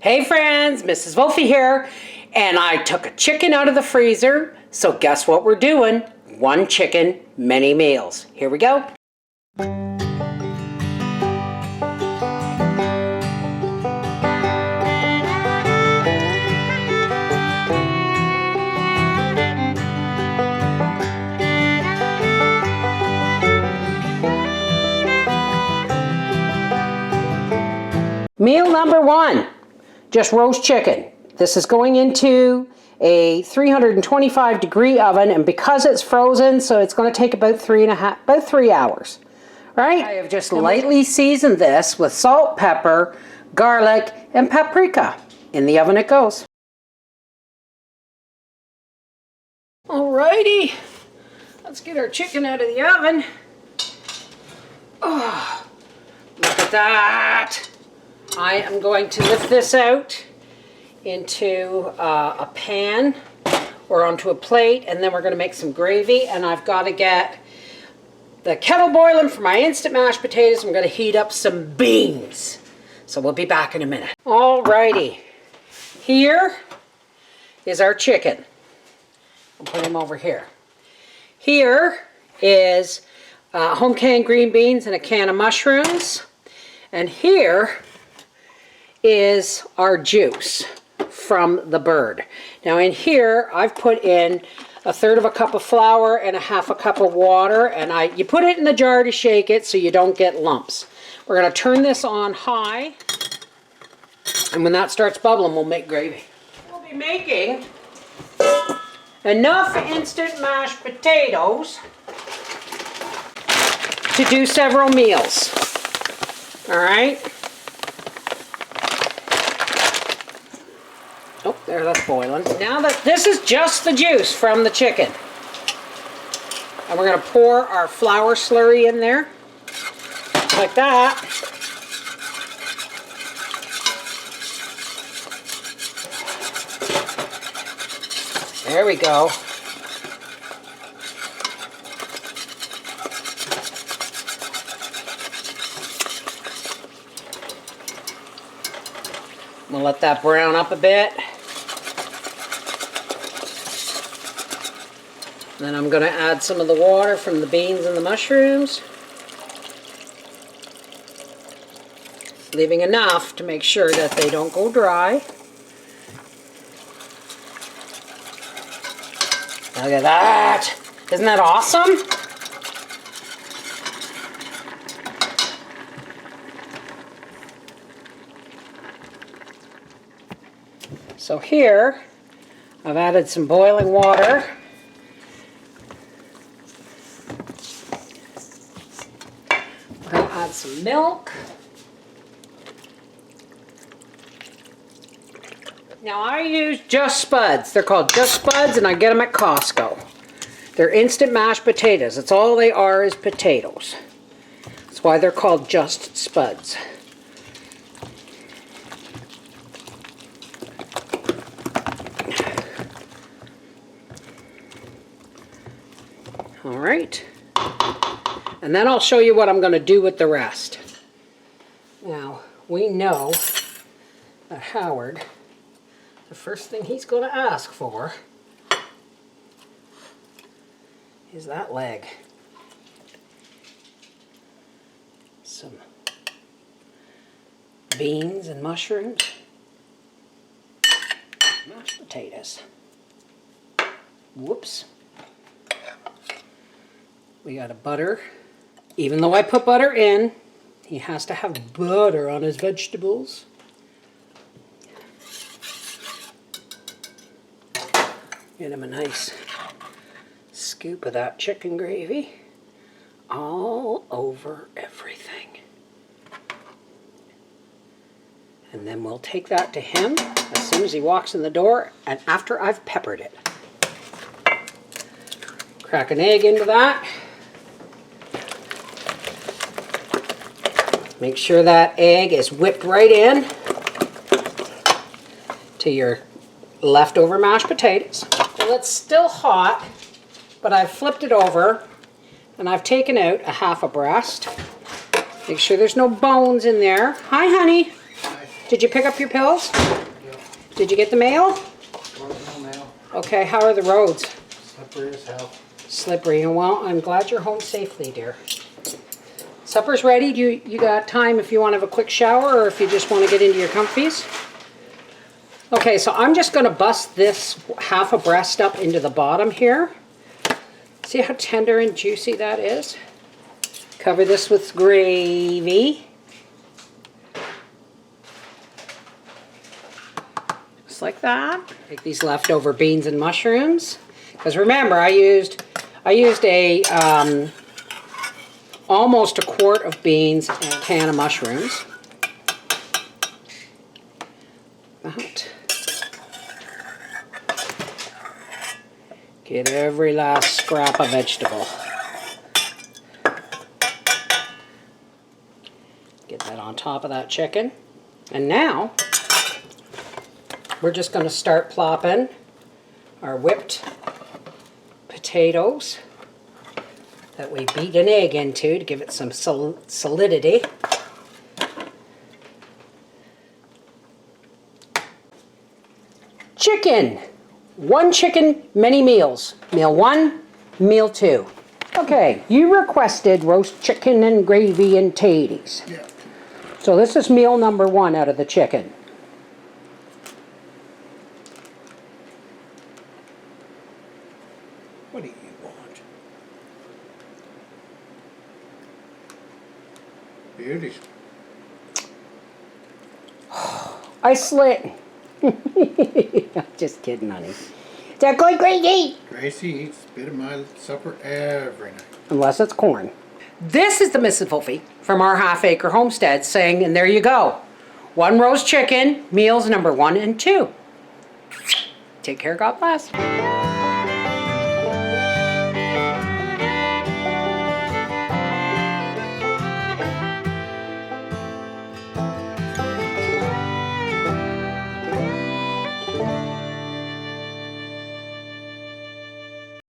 Hey friends, Mrs. Wolfie here, and I took a chicken out of the freezer, so guess what we're doing? One chicken, many meals. Here we go. Meal number one. Just roast chicken. This is going into a 325 degree oven, and because it's frozen, so it's going to take about 3 hours. Right? I have just lightly seasoned this with salt, pepper, garlic, and paprika. In the oven it goes. Alrighty, let's get our chicken out of the oven. Oh, look at that. I am going to lift this out into a pan or onto a plate, and then we're going to make some gravy. And I've got to get the kettle boiling for my instant mashed potatoes. I'm going to heat up some beans. So we'll be back in a minute. Alrighty, here is our chicken. I'll put him over here. Here is home canned green beans and a can of mushrooms. And here is our juice from the bird. Now in here I've put in 1/3 cup of flour and 1/2 cup of water, and you put it in the jar to shake it so you don't get lumps. We're going to turn this on high, and when that starts bubbling we'll make gravy. We'll be making enough instant mashed potatoes to do several meals. Alright? Oh, there, that's boiling. Now that this is just the juice from the chicken. And we're going to pour our flour slurry in there. Like that. There we go. We'll let that brown up a bit. Then I'm going to add some of the water from the beans and the mushrooms. Leaving enough to make sure that they don't go dry. Look at that! Isn't that awesome? So here, I've added some boiling water. We're going to add some milk. Now I use Just Spuds. They're called Just Spuds, and I get them at Costco. They're instant mashed potatoes. That's all they are, is potatoes. That's why they're called Just Spuds. Alright, and then I'll show you what I'm going to do with the rest. Now, we know that Howard, the first thing he's going to ask for is that leg. Some beans and mushrooms, mashed potatoes. Whoops. We got a butter. Even though I put butter in, he has to have butter on his vegetables. Get him a nice scoop of that chicken gravy all over everything. And then we'll take that to him as soon as he walks in the door, and after I've peppered it. Crack an egg into that. Make sure that egg is whipped right in to your leftover mashed potatoes. Well, it's still hot, but I've flipped it over and I've taken out 1/2 breast. Make sure there's no bones in there. Hi, honey. Did you pick up your pills? Yeah. Did you get the mail? No mail. Okay, how are the roads? Slippery as hell. Slippery. Well, I'm glad you're home safely, dear. Supper's ready. You got time if you want to have a quick shower or if you just want to get into your comfies? Okay, so I'm just going to bust this half a breast up into the bottom here. See how tender and juicy that is? Cover this with gravy. Just like that. Take these leftover beans and mushrooms. Because remember, I used a almost a quart of beans and a can of mushrooms. That. Get every last scrap of vegetable. Get that on top of that chicken. And now, we're just going to start plopping our whipped potatoes that we beat an egg into to give it some solidity. Chicken. One chicken, many meals. Meal 1, meal 2. Okay, you requested roast chicken and gravy and taties. Yeah. So this is meal number 1 out of the chicken. What do you want? Beauties. I slit. Just kidding, honey. Is that good, Gracie? Gracie eats a bit of my supper every night. Unless it's corn. This is the Mrs. Wolfie from our half-acre homestead saying, and there you go. 1 roast chicken, meals number 1 and 2. Take care, God bless.